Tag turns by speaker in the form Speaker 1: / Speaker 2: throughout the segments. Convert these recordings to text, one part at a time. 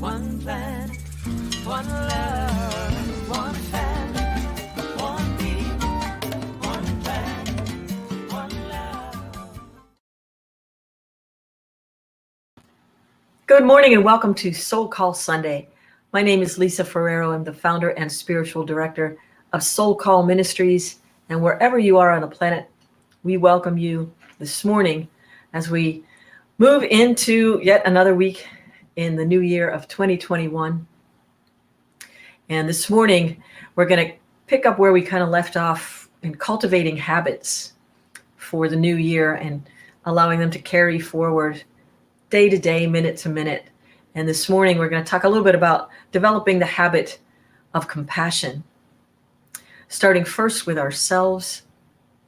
Speaker 1: One planet, one love, one family, one beat, one planet, one love.
Speaker 2: Good morning and welcome to SoulCall Sunday. My name is Lisa Ferrero. I'm the founder and spiritual director of SoulCall Ministries. And wherever you are on the planet, we welcome you this morning as we move into yet another week in the new year of 2021. And this morning, we're going to pick up where we kind of left off in cultivating habits for the new year and allowing them to carry forward day to day, minute to minute. And this morning, we're going to talk a little bit about developing the habit of compassion, starting first with ourselves,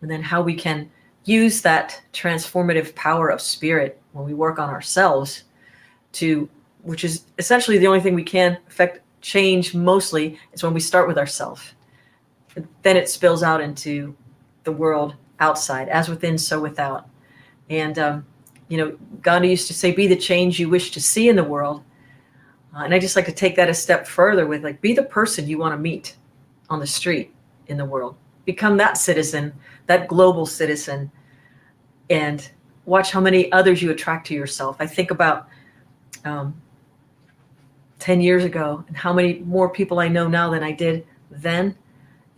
Speaker 2: and then how we can use that transformative power of spirit when we work on ourselves which is essentially the only thing we can affect change mostly is when we start with ourselves. Then it spills out into the world outside, as within, so without. And, Gandhi used to say, be the change you wish to see in the world. And I just like to take that a step further with be the person you want to meet on the street in the world. Become that citizen, that global citizen, and watch how many others you attract to yourself. I think about 10 years ago and how many more people I know now than I did then.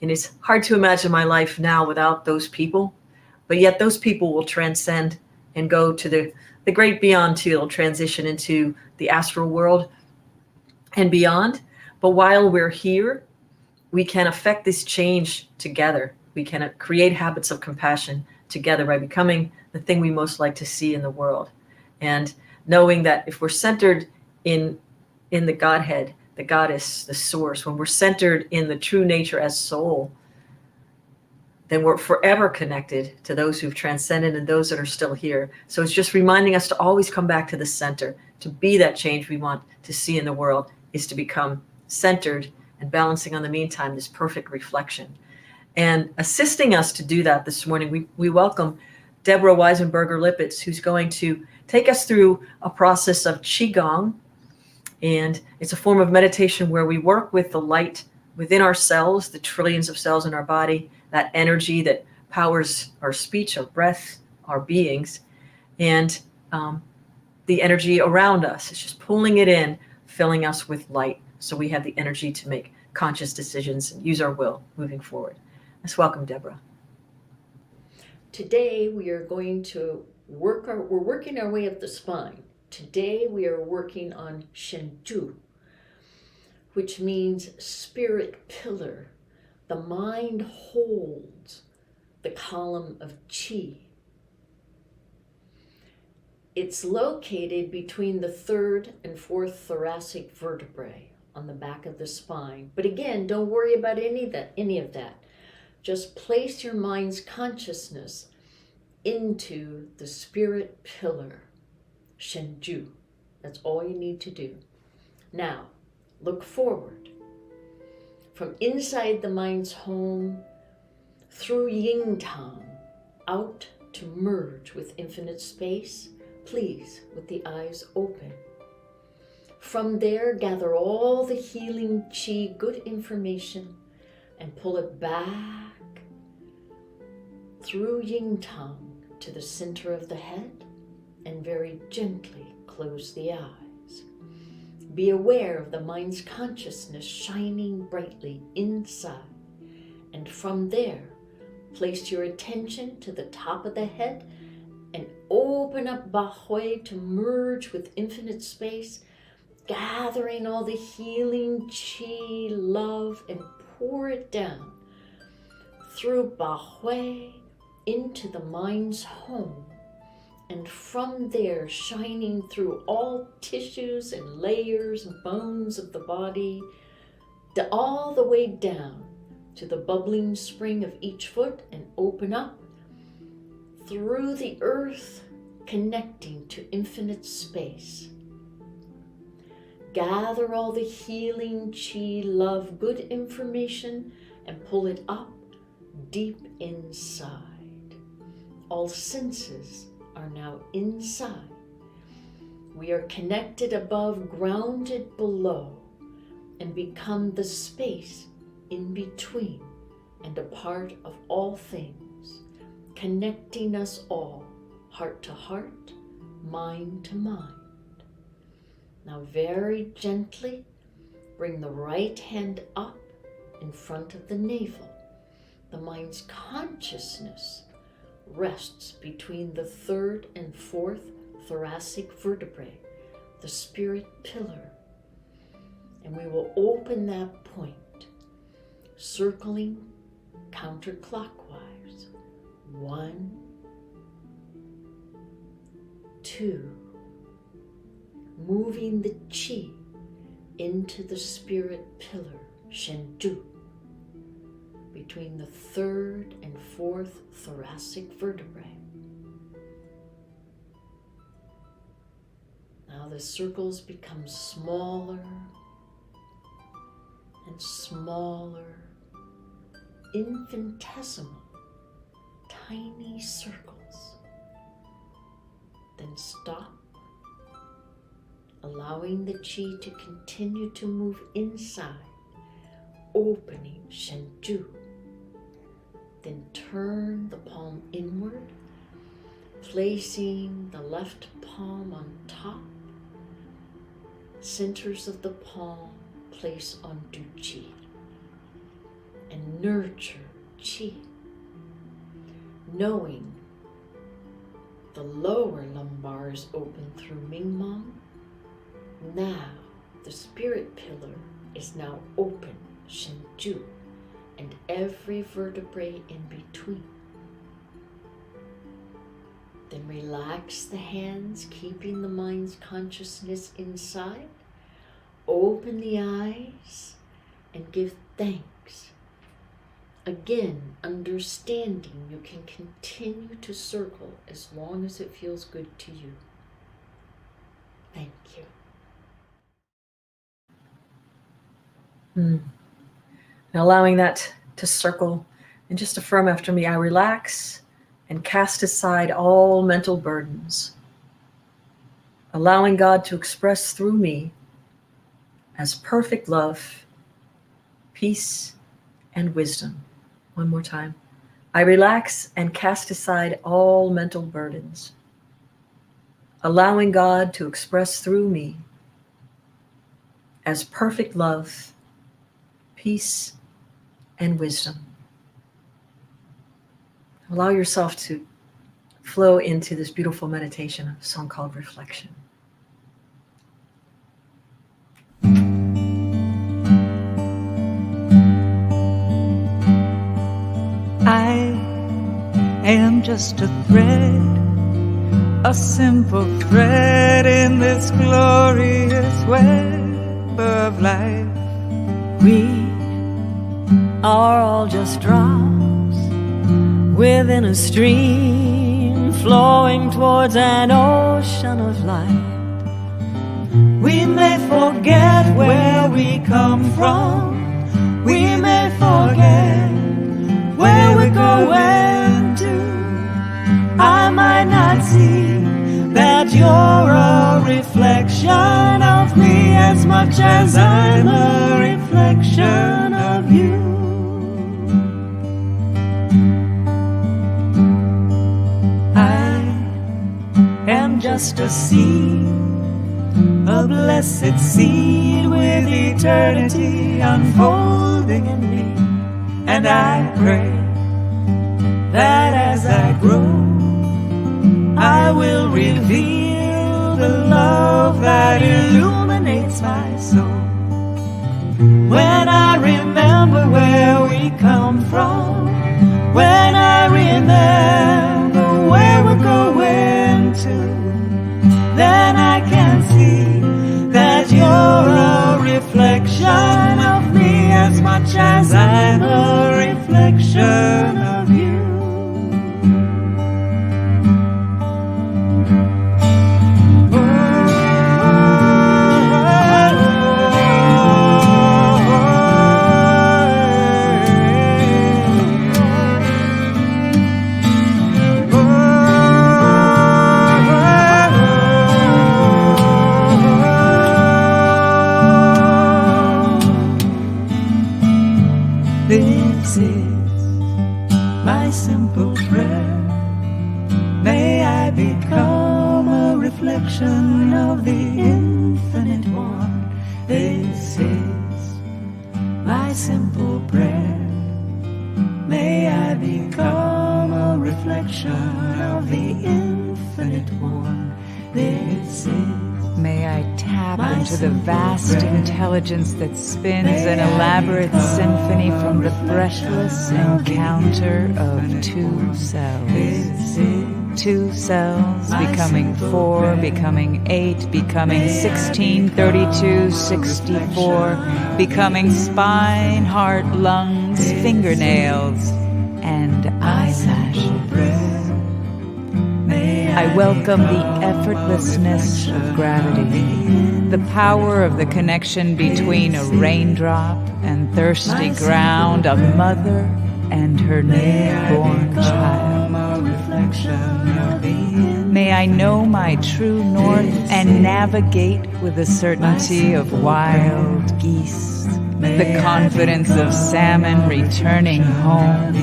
Speaker 2: And it's hard to imagine my life now without those people. But yet those people will transcend and go to the great beyond too. They'll transition into the astral world and beyond. But while we're here, we can affect this change together. We can create habits of compassion together by becoming the thing we most like to see in the world. And knowing that if we're centered in the Godhead, the Goddess, the Source, when we're centered in the true nature as soul, then we're forever connected to those who've transcended and those that are still here. So it's just reminding us to always come back to the center, to be that change we want to see in the world, is to become centered and balancing on the meantime this perfect reflection. And assisting us to do that this morning, we welcome Deborah Weisenberger-Lippitz, who's going to take us through a process of Qigong. And it's a form of meditation where we work with the light within ourselves, the trillions of cells in our body, that energy that powers our speech, our breath, our beings, and the energy around us. It's just pulling it in, filling us with light, so we have the energy to make conscious decisions and use our will moving forward. Let's welcome Deborah.
Speaker 3: Today we are going to we're working our way up the spine. Today we are working on Shenju, which means spirit pillar. The mind holds the column of Qi. It's located between the third and fourth thoracic vertebrae on the back of the spine. But again, don't worry about any of that. Just place your mind's consciousness into the spirit pillar, Shenju. That's all you need to do. Now, look forward. From inside the mind's home, through Yin Tang, out to merge with infinite space, please, with the eyes open. From there, gather all the healing Qi, good information, and pull it back through Yin Tang to the center of the head, and very gently close the eyes. Be aware of the mind's consciousness shining brightly inside, and from there, place your attention to the top of the head and open up Bahui to merge with infinite space, gathering all the healing Qi, love, and pour it down through Bahui into the mind's home, and from there shining through all tissues and layers and bones of the body, all the way down to the bubbling spring of each foot, and open up through the earth, connecting to infinite space. Gather all the healing Qi, love, good information, and pull it up deep inside. All senses are now inside. We are connected above, grounded below, and become the space in between and a part of all things, connecting us all, heart to heart, mind to mind. Now very gently, bring the right hand up in front of the navel. The mind's consciousness rests between the third and fourth thoracic vertebrae, the spirit pillar. And we will open that point, circling counterclockwise. 1, 2, moving the chi into the spirit pillar, Shendu, between the third and fourth thoracic vertebrae. Now the circles become smaller and smaller, infinitesimal, tiny circles. Then stop, allowing the chi to continue to move inside, opening Shenju. Then turn the palm inward, placing the left palm on top. Centers of the palm place on Du Chi and nurture Chi, knowing the lower lumbar is open through Mingmong. Now the spirit pillar is now open, Shenju, and every vertebrae in between. Then relax the hands, keeping the mind's consciousness inside. Open the eyes and give thanks. Again, understanding you can continue to circle as long as it feels good to you. Thank you.
Speaker 2: And allowing that to circle, and just affirm after me, I relax and cast aside all mental burdens, allowing God to express through me as perfect love, peace, and wisdom. One more time. I relax and cast aside all mental burdens, allowing God to express through me as perfect love, peace, and wisdom. Allow yourself to flow into this beautiful meditation, a song called Reflection.
Speaker 1: I am just a thread, a simple thread in this glorious web of life. We are all just drops within a stream flowing towards an ocean of light. We may forget where we come from, we may forget where we're going to. I might not see that you're a reflection of me as much as I'm a reflection of you. Just a seed, a blessed seed with eternity unfolding in me. And I pray that as I grow, I will reveal the love that illuminates my soul. When I remember where we come from, when I remember where we're going to, then I can see that you're a reflection of me as much as I'm a reflection of you. simple prayer. May I become a reflection of the infinite one. This is my simple prayer. May I become a reflection of the infinite one. This is
Speaker 4: May I tap into the vast intelligence that spins an elaborate symphony from the breathless encounter of two cells. Two cells becoming 4, becoming 8, becoming 16, 32, 64, becoming spine, heart, lungs, fingernails, and eyelashes. I welcome the effortlessness of gravity, the power of the connection between a raindrop and thirsty ground, a mother and her newborn child. May I know my true north and navigate with the certainty of wild geese, the confidence of salmon returning home.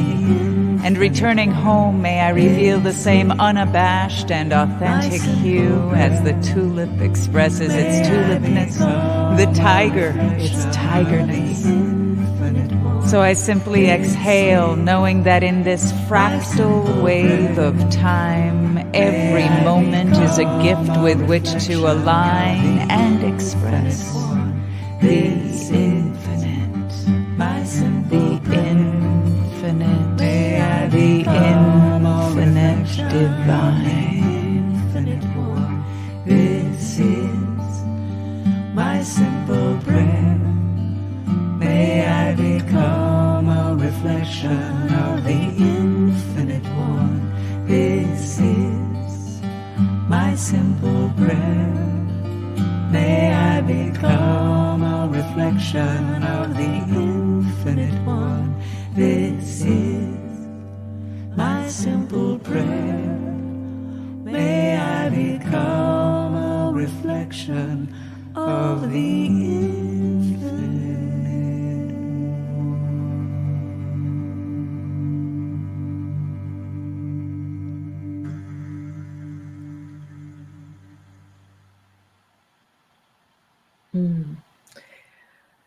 Speaker 4: And returning home, may I reveal the same unabashed and authentic hue as the tulip expresses its tulipness, the tiger its tigerness. So I simply exhale, knowing that in this fractal wave of time, every moment is a gift with which to align and express the infinite, the infinite, the infinite divine.
Speaker 1: This is my simple prayer. May I become a reflection of the infinite one. This is my simple prayer. May I become a reflection of the infinite one. This is my simple prayer. May I become a reflection of the infinite.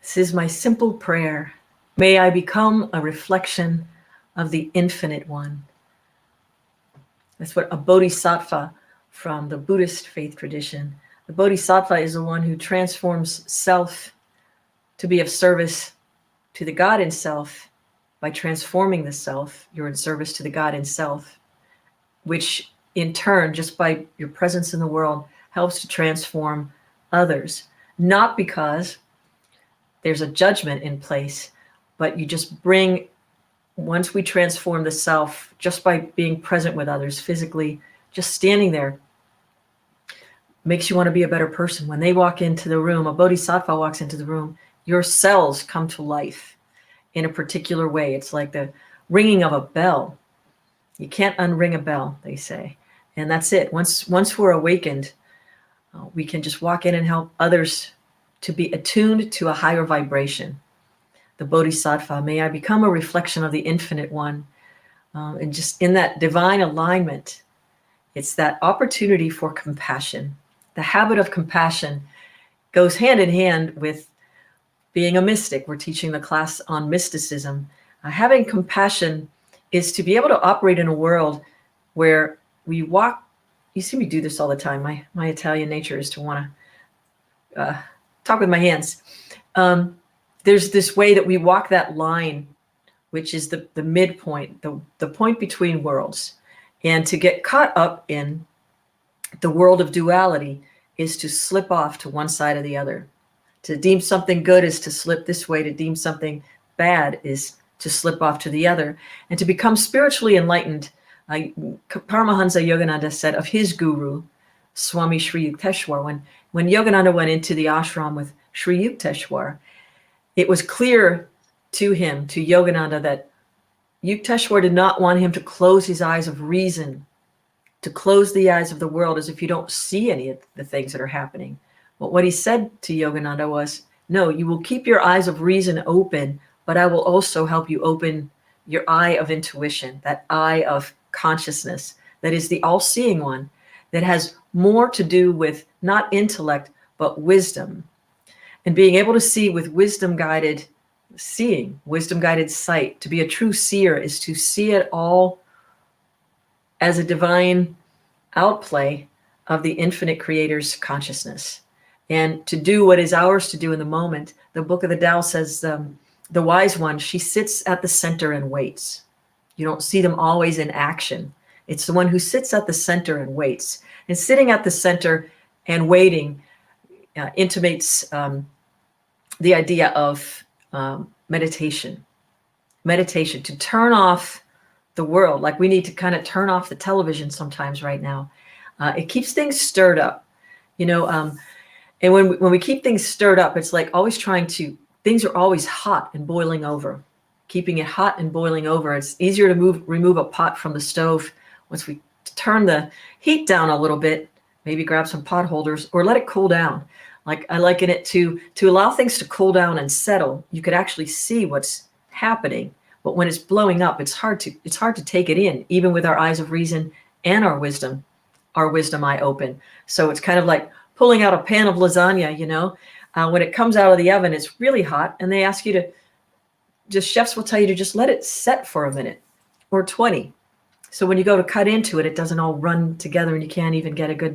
Speaker 2: This is my simple prayer. May I become a reflection of the infinite one. That's what a bodhisattva from the Buddhist faith tradition. The bodhisattva is the one who transforms self to be of service to the God in self. By transforming the self, you're in service to the God in self, which in turn, just by your presence in the world, helps to transform others. Not because there's a judgment in place, but you just bring, once we transform the self, just by being present with others physically, just standing there, makes you want to be a better person. When they walk into the room, a bodhisattva walks into the room, your cells come to life in a particular way. It's like the ringing of a bell. You can't unring a bell, they say. And that's it. Once we're awakened, we can just walk in and help others to be attuned to a higher vibration. The bodhisattva, may I become a reflection of the infinite one. And just in that divine alignment, it's that opportunity for compassion. The habit of compassion goes hand in hand with being a mystic. We're teaching the class on mysticism. Having compassion is to be able to operate in a world where we walk. You see me do this all the time. My Italian nature is to want to talk with my hands. There's this way that we walk that line, which is the midpoint, the point between worlds. And to get caught up in the world of duality is to slip off to one side or the other. To deem something good is to slip this way. To deem something bad is to slip off to the other. And to become spiritually enlightened, Paramahansa Yogananda said of his guru, Swami Sri Yukteswar, when Yogananda went into the ashram with Sri Yukteswar, it was clear to him, to Yogananda, that Yukteswar did not want him to close his eyes of reason, to close the eyes of the world as if you don't see any of the things that are happening. But what he said to Yogananda was, no, you will keep your eyes of reason open, but I will also help you open your eye of intuition, that eye of consciousness, that is the all-seeing one, that has more to do with not intellect, but wisdom. And being able to see with wisdom-guided seeing, wisdom-guided sight. To be a true seer is to see it all as a divine outplay of the infinite creator's consciousness. And to do what is ours to do in the moment. The book of the Tao says, the wise one, she sits at the center and waits. You don't see them always in action. It's the one who sits at the center and waits. And sitting at the center and waiting intimates the idea of meditation. Meditation, to turn off the world. Like we need to kind of turn off the television sometimes right now. It keeps things stirred up, you know. And when we keep things stirred up, it's like always things are always hot and boiling over. Keeping it hot and boiling over. It's easier to remove a pot from the stove once we turn the heat down a little bit, maybe grab some pot holders or let it cool down. Like I liken it to allow things to cool down and settle. You could actually see what's happening, but when it's blowing up, it's hard to take it in, even with our eyes of reason and our wisdom eye open. So it's kind of like pulling out a pan of lasagna, you know. When it comes out of the oven, it's really hot, and they ask you chefs will tell you to just let it set for a minute or 20. So when you go to cut into it, it doesn't all run together and you can't even get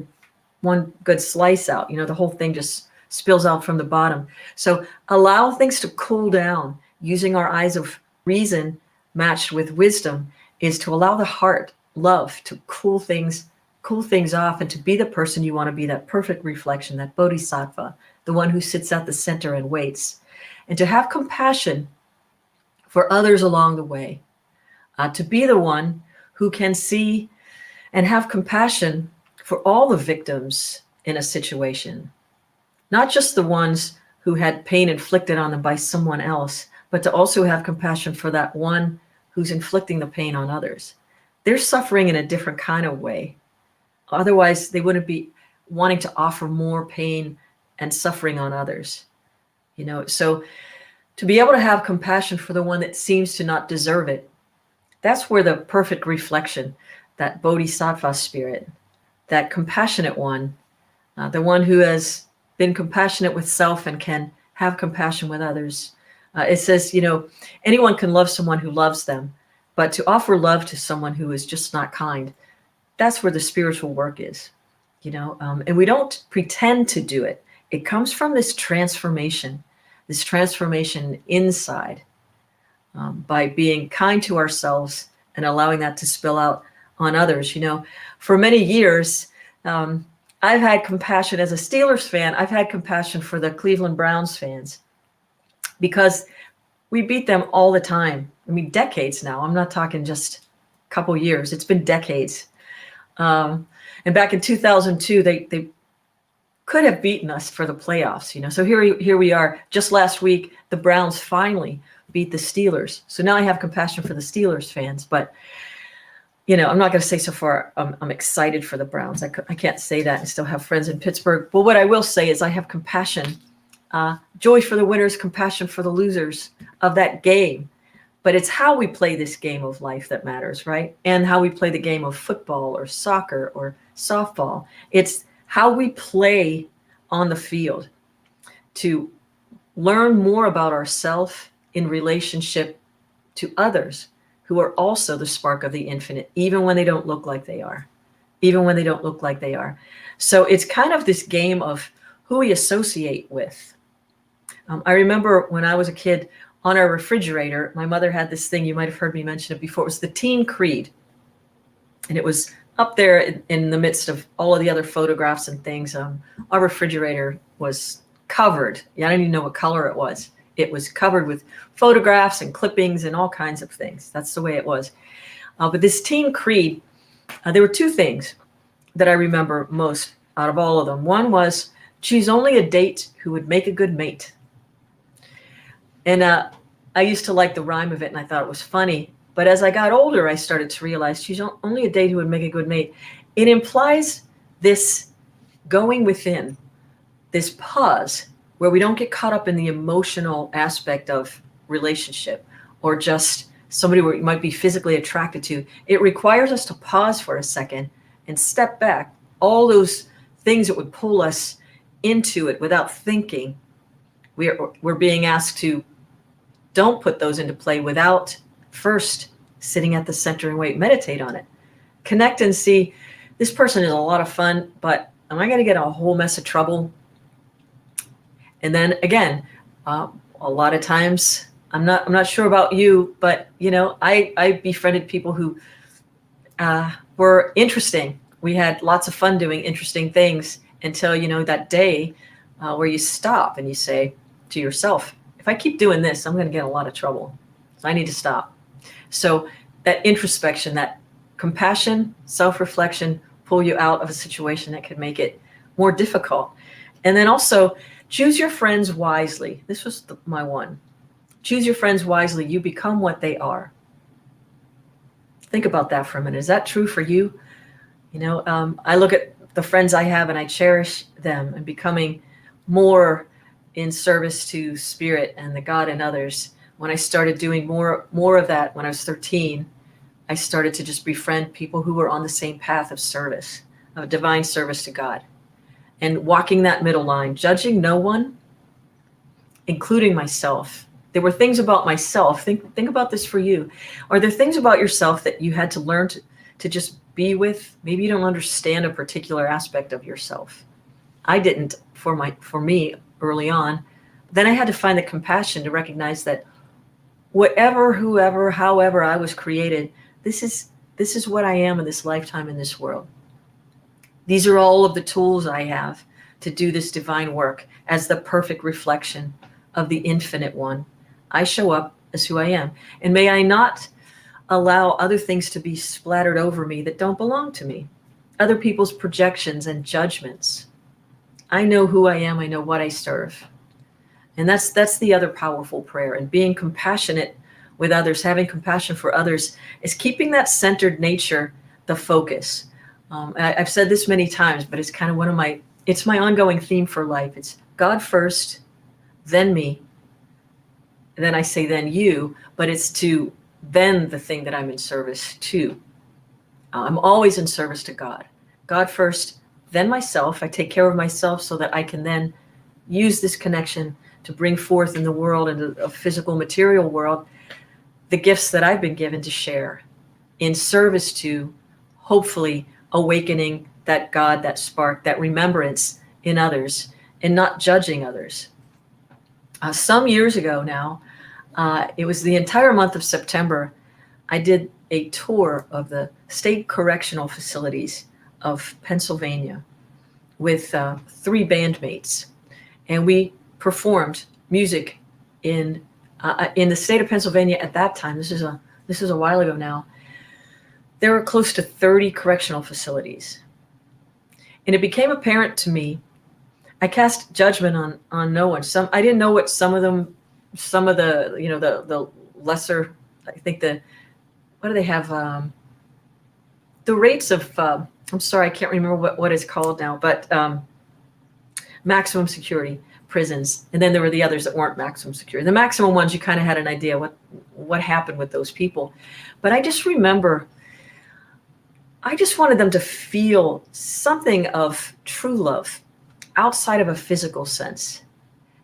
Speaker 2: one good slice out. You know, the whole thing just spills out from the bottom. So allow things to cool down. Using our eyes of reason matched with wisdom is to allow the heart, love, to cool things off and to be the person you want to be, that perfect reflection, that bodhisattva, the one who sits at the center and waits, and to have compassion for others along the way, to be the one who can see and have compassion for all the victims in a situation, not just the ones who had pain inflicted on them by someone else, but to also have compassion for that one who's inflicting the pain on others. They're suffering in a different kind of way. Otherwise, they wouldn't be wanting to offer more pain and suffering on others. You know, so to be able to have compassion for the one that seems to not deserve it, that's where the perfect reflection, that bodhisattva spirit, that compassionate one, the one who has been compassionate with self and can have compassion with others. It says, you know, anyone can love someone who loves them, but to offer love to someone who is just not kind, that's where the spiritual work is, you know, and we don't pretend to do it. It comes from this transformation inside, by being kind to ourselves and allowing that to spill out on others. You know, for many years, I've had compassion as a Steelers fan. I've had compassion for the Cleveland Browns fans because we beat them all the time. I mean, decades now. I'm not talking just a couple years. It's been decades. And back in 2002, they could have beaten us for the playoffs, you know. So here we are. Just last week, the Browns finally beat the Steelers. So now I have compassion for the Steelers fans. But, you know, I'm not going to say so far I'm excited for the Browns. I can't say that and still have friends in Pittsburgh. But what I will say is I have compassion, joy for the winners, compassion for the losers of that game. But it's how we play this game of life that matters, right? And how we play the game of football or soccer or softball. It's how we play on the field to learn more about ourselves in relationship to others who are also the spark of the infinite, even when they don't look like they are. So it's kind of this game of who we associate with. I remember when I was a kid, on our refrigerator, my mother had this thing, you might have heard me mention it before, it was the Teen Creed. And it was up there in the midst of all of the other photographs and things. Our refrigerator was covered. I don't even know what color it was. It was covered with photographs and clippings and all kinds of things. That's the way it was. But this Teen Creed, there were two things that I remember most out of all of them. One was, choose only a date who would make a good mate. And I used to like the rhyme of it, and I thought it was funny. But as I got older, I started to realize she's only a date who would make a good mate. It implies this going within, this pause, where we don't get caught up in the emotional aspect of relationship or just somebody where you might be physically attracted to, it requires us to pause for a second and step back. All those things that would pull us into it without thinking, we're being asked to don't put those into play without first sitting at the center and wait, meditate on it, connect and see, this person is a lot of fun, but am I going to get a whole mess of trouble? And then again, a lot of times, I'm not sure about you, but I befriended people who were interesting. We had lots of fun doing interesting things until that day where you stop and you say to yourself, if I keep doing this, I'm going to get a lot of trouble. So I need to stop. So that introspection, that compassion, self-reflection, pull you out of a situation that could make it more difficult. And then also choose your friends wisely. This was my one. Choose your friends wisely. You become what they are. Think about that for a minute. Is that true for you? I look at the friends I have and I cherish them, and becoming more in service to spirit and the God and others. When I started doing more of that when I was 13, I started to just befriend people who were on the same path of service, of divine service to God, and walking that middle line, judging no one, including myself. There were things about myself. Think about this for you. Are there things about yourself that you had to learn to just be with? Maybe you don't understand a particular aspect of yourself. I didn't for me early on. Then I had to find the compassion to recognize that whatever, whoever, however I was created, this is what I am in this lifetime in this world. These are all of the tools I have to do this divine work as the perfect reflection of the infinite one. I show up as who I am. And may I not allow other things to be splattered over me that don't belong to me. Other people's projections and judgments. I know who I am. I know what I serve. And that's the other powerful prayer. And being compassionate with others, having compassion for others, is keeping that centered nature the focus. I've said this many times, but it's kind of it's my ongoing theme for life. It's God first, then me. And then I say then you, but it's to then the thing that I'm in service to. I'm always in service to God. God first, then myself. I take care of myself so that I can then use this connection to bring forth in the world, in a physical material world, the gifts that I've been given to share in service to, hopefully, awakening that God, that spark, that remembrance in others, and not judging others. Some years ago now, it was the entire month of September, I did a tour of the state correctional facilities of Pennsylvania with 3 bandmates. And we performed music in the state of Pennsylvania at that time. This is a while ago now. There were close to 30 correctional facilities. And it became apparent to me, I cast judgment on no one. I didn't know what some of the lesser, I think what do they have? The rates of, I'm sorry, I can't remember what it's called now, but maximum security prisons. And then there were the others that weren't maximum security. The maximum ones, you kind of had an idea what happened with those people. But I just remember, I just wanted them to feel something of true love outside of a physical sense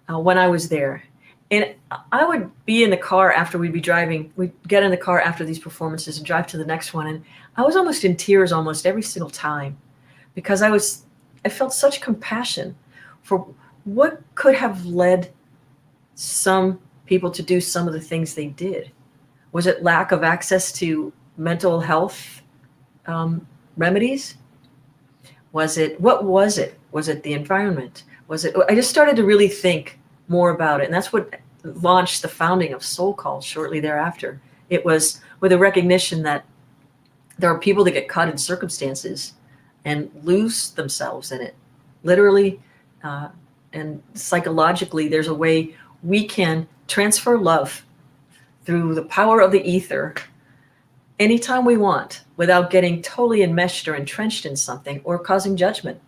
Speaker 2: when I was there. And I would be in the car after we'd be driving. We'd get in the car after these performances and drive to the next one. And I was almost in tears almost every single time, because I felt such compassion for what could have led some people to do some of the things they did. Was it lack of access to mental health remedies? What was it? Was it the environment? I just started to really think more about it. And that's what launched the founding of SoulCall shortly thereafter. It was with a recognition that there are people that get caught in circumstances and lose themselves in it. Literally and psychologically, there's a way we can transfer love through the power of the ether anytime we want, without getting totally enmeshed or entrenched in something or causing judgment.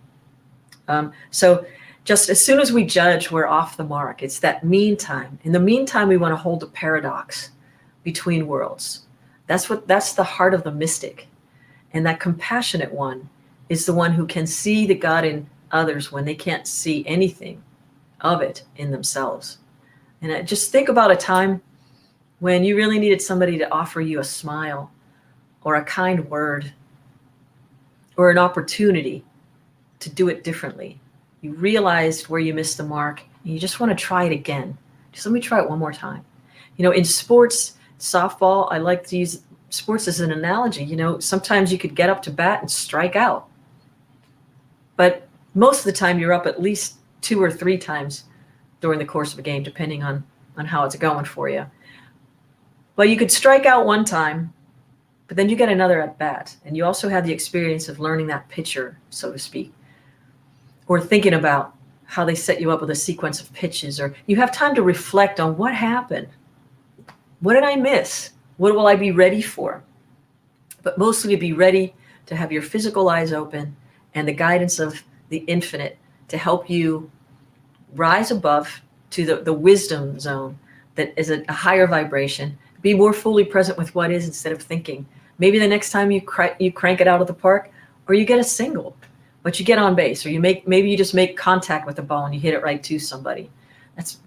Speaker 2: So just as soon as we judge, we're off the mark. It's that meantime. In the meantime, we want to hold the paradox between worlds. That's the heart of the mystic. And that compassionate one is the one who can see the God in others when they can't see anything of it in themselves. And just think about a time when you really needed somebody to offer you a smile or a kind word or an opportunity to do it differently. You realized where you missed the mark and you just want to try it again. Just let me try it one more time. In sports, softball, I like to use sports as an analogy. Sometimes you could get up to bat and strike out. But most of the time you're up at least 2 or 3 times during the course of a game, depending on how it's going for you. But you could strike out one time, but then you get another at bat. And you also have the experience of learning that pitcher, so to speak, or thinking about how they set you up with a sequence of pitches, or you have time to reflect on what happened. What did I miss? What will I be ready for? But mostly to be ready to have your physical eyes open and the guidance of the infinite to help you rise above to the wisdom zone that is a higher vibration. Be more fully present with what is instead of thinking. Maybe the next time you crank it out of the park, or you get a single, but you get on base, or maybe you just make contact with the ball and you hit it right to somebody. That's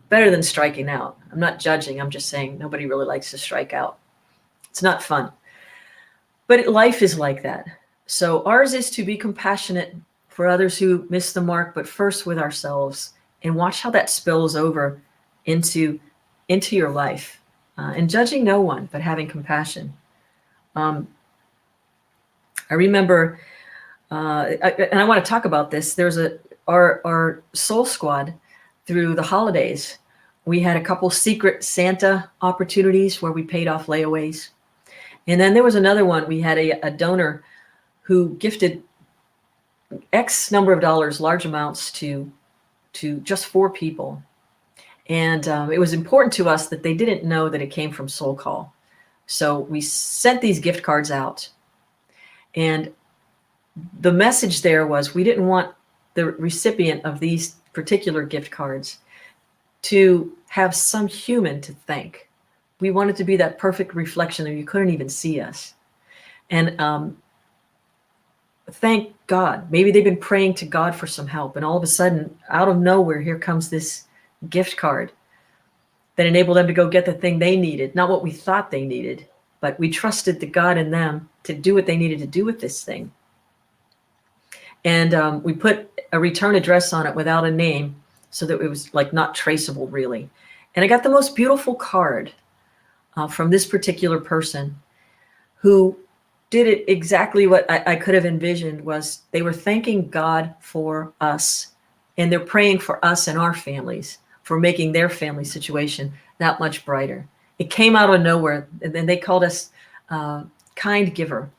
Speaker 2: better than striking out. I'm not judging. I'm just saying nobody really likes to strike out. It's not fun. But life is like that. So ours is to be compassionate for others who miss the mark, but first with ourselves, and watch how that spills over into your life. And judging no one, but having compassion. I remember, and I want to talk about this. There's our Soul Squad through the holidays. We had a couple secret Santa opportunities where we paid off layaways. And then there was another one. We had a donor who gifted X number of dollars, large amounts to just 4 people. And it was important to us that they didn't know that it came from SoulCall. So we sent these gift cards out. And the message there was we didn't want the recipient of these particular gift cards to have some human to thank. We wanted to be that perfect reflection that you couldn't even see us. And thank God. Maybe they've been praying to God for some help. And all of a sudden, out of nowhere, here comes this gift card that enabled them to go get the thing they needed. Not what we thought they needed, but we trusted the God in them to do what they needed to do with this thing. And we put a return address on it without a name so that it was like not traceable really. And I got the most beautiful card from this particular person who did it exactly what I could have envisioned. Was they were thanking God for us, and they're praying for us and our families for making their family situation that much brighter. It came out of nowhere, and then they called us kind giver.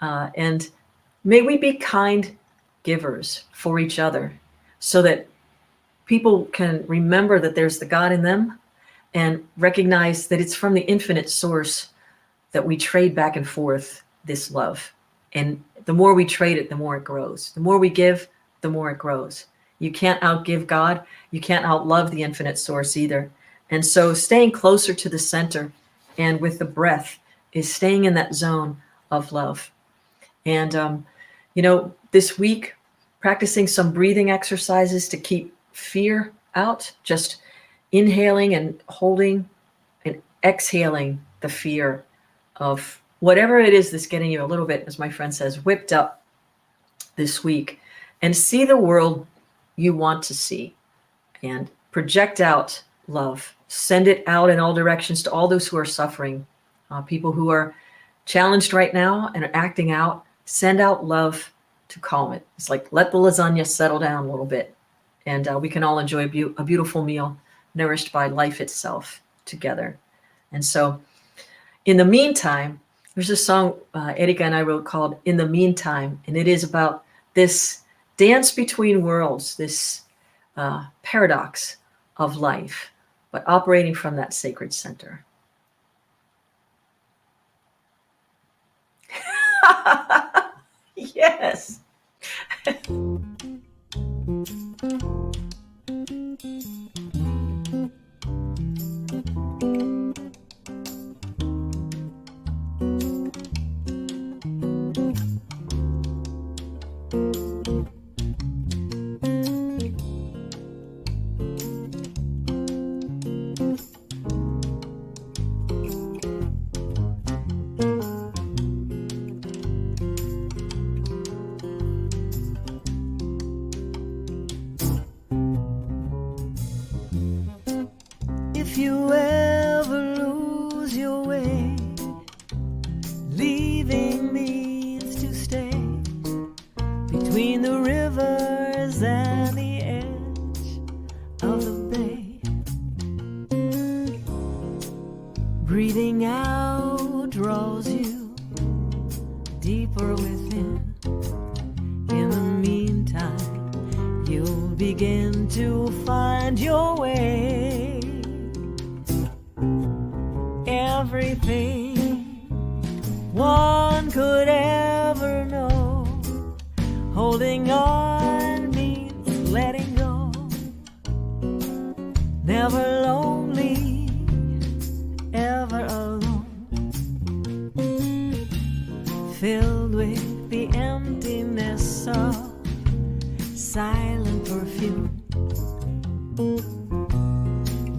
Speaker 2: And may we be kind givers for each other so that people can remember that there's the God in them and recognize that it's from the infinite source that we trade back and forth this love. And the more we trade it, the more it grows. The more we give, the more it grows. You can't outgive God. You can't outlove the infinite source either. And so staying closer to the center and with the breath is staying in that zone of love. And, this week, practicing some breathing exercises to keep fear out, just inhaling and holding and exhaling the fear of whatever it is that's getting you a little bit, as my friend says, whipped up this week, and see the world you want to see and project out love. Send it out in all directions to all those who are suffering, people who are challenged right now and are acting out. Send out love to calm it. It's like, let the lasagna settle down a little bit, and we can all enjoy a beautiful meal nourished by life itself together. And so in the meantime, there's a song Erika and I wrote called In the Meantime, and it is about this dance between worlds, this paradox of life, but operating from that sacred center. Yes.
Speaker 1: If you ever lose your way, leaving means to stay between the rivers and the edge of the bay. Breathing out draws you deeper within. In the meantime, you'll begin to find your way. Everything one could ever know, holding on means letting go. Never lonely, ever alone, filled with the emptiness of silent perfume,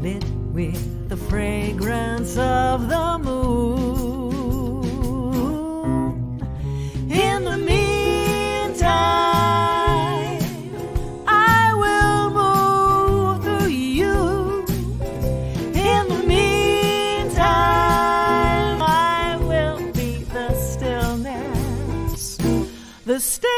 Speaker 1: lit with the fragrance of the moon. In the meantime, I will move through you. In the meantime, I will be the stillness, the stillness.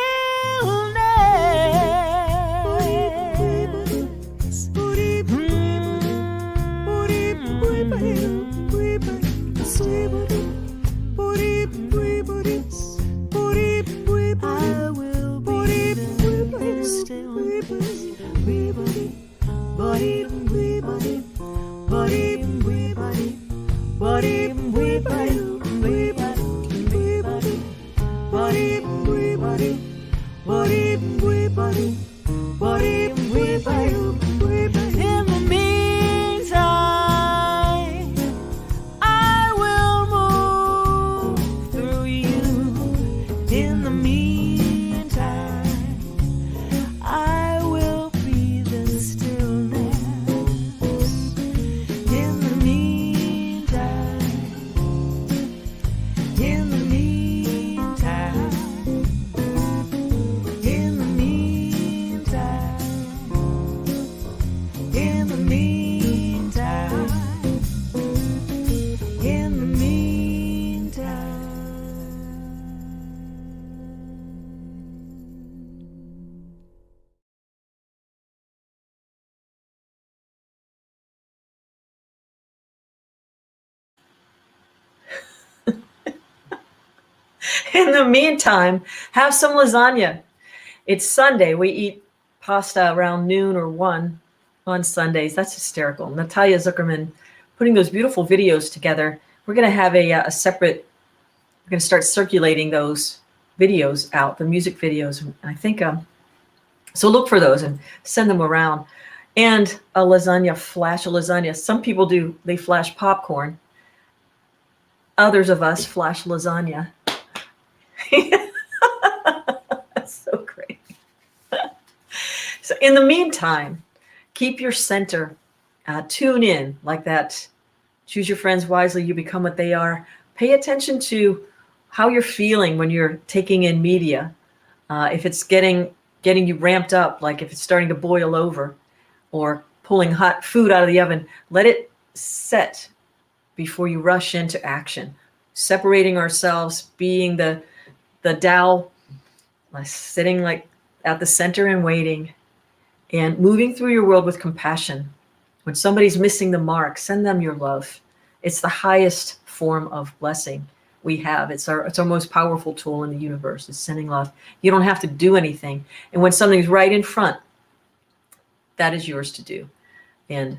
Speaker 2: In the meantime, have some lasagna. It's Sunday. We eat pasta around noon or 1 on Sundays. That's hysterical. Natalia Zuckerman putting those beautiful videos together. We're going to have a separate, we're going to start circulating those videos out, the music videos. And I think, so look for those and send them around. And a lasagna, flash a lasagna. Some people do, they flash popcorn. Others of us flash lasagna. That's so great. So in the meantime, keep your center, tune in like that. Choose your friends wisely, you become what they are. Pay attention to how you're feeling when you're taking in media. If it's getting you ramped up, like if it's starting to boil over or pulling hot food out of the oven, let it set before you rush into action. Separating ourselves, being the Tao, sitting like at the center and waiting, and moving through your world with compassion. When somebody's missing the mark, send them your love. It's the highest form of blessing we have. It's our most powerful tool in the universe, is sending love. You don't have to do anything. And when something's right in front, that is yours to do. And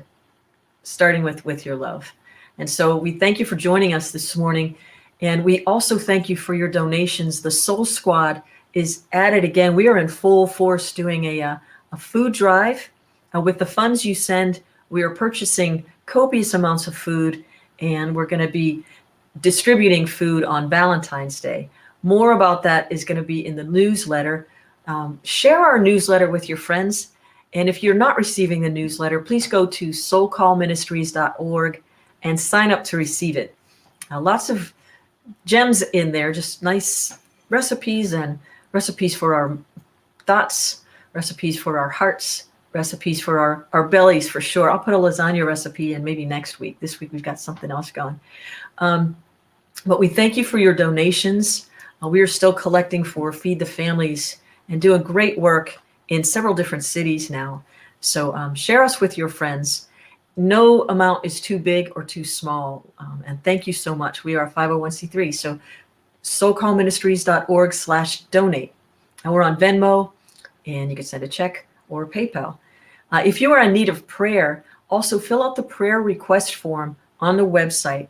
Speaker 2: starting with your love. And so we thank you for joining us this morning. And we also thank you for your donations. The Soul Squad is at it again. We are in full force doing a food drive. With the funds you send, we are purchasing copious amounts of food, and we're going to be distributing food on Valentine's Day. More about that is going to be in the newsletter. Share our newsletter with your friends. And if you're not receiving the newsletter, please go to soulcallministries.org and sign up to receive it. Lots of gems in there, just nice recipes, and recipes for our thoughts, recipes for our hearts, recipes for our bellies for sure. I'll put a lasagna recipe in maybe next week. This week we've got something else going. But we thank you for your donations. We are still collecting for Feed the Families and doing great work in several different cities now. So share us with your friends. No amount is too big or too small. And thank you so much. We are 501c3. So soulcallministries.org/donate. And we're on Venmo, and you can send a check or PayPal. If you are in need of prayer, also fill out the prayer request form on the website.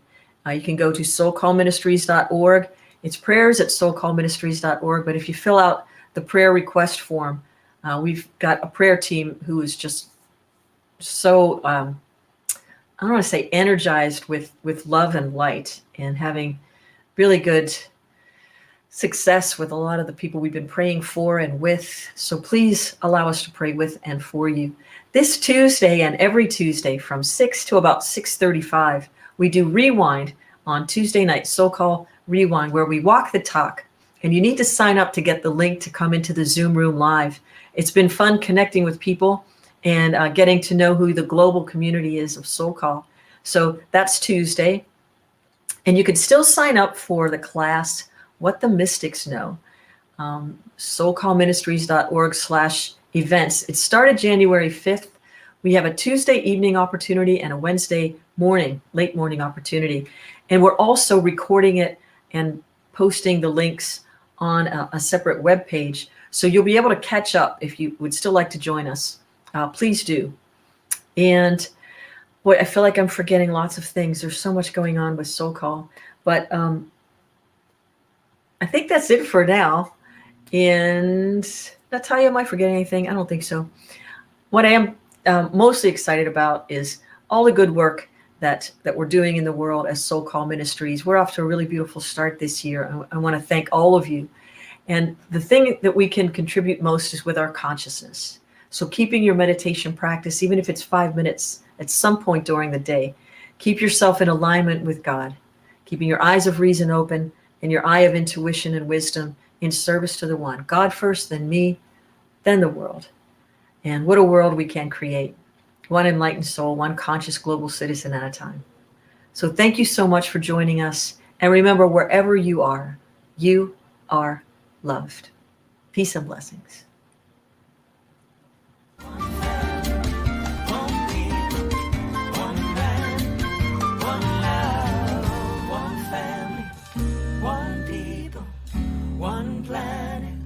Speaker 2: You can go to soulcallministries.org. It's prayers@soulcallministries.org. But if you fill out the prayer request form, we've got a prayer team who is just so, I don't want to say energized with love and light, and having really good success with a lot of the people we've been praying for and with. So please allow us to pray with and for you. This Tuesday and every Tuesday from 6 to about 6:35, we do Rewind on Tuesday night, SoulCall Rewind, where we walk the talk. And you need to sign up to get the link to come into the Zoom room live. It's been fun connecting with people and getting to know who the global community is of SoulCall. So that's Tuesday. And you can still sign up for the class, What the Mystics Know, soulcallministries.org/events. It started January 5th. We have a Tuesday evening opportunity and a Wednesday morning, late morning opportunity. And we're also recording it and posting the links on a separate web page. So you'll be able to catch up if you would still like to join us. Please do. And boy, I feel like I'm forgetting lots of things. There's so much going on with SoulCall. But I think that's it for now. And Natalia, am I forgetting anything? I don't think so. What I am mostly excited about is all the good work that we're doing in the world as SoulCall Ministries. We're off to a really beautiful start this year. I want to thank all of you. And the thing that we can contribute most is with our consciousness. So keeping your meditation practice, even if it's 5 minutes at some point during the day, keep yourself in alignment with God, keeping your eyes of reason open and your eye of intuition and wisdom in service to the one. God first, then me, then the world. And what a world we can create. One enlightened soul, one conscious global citizen at a time. So thank you so much for joining us. And remember, wherever you are loved. Peace and blessings.
Speaker 1: One people, one planet.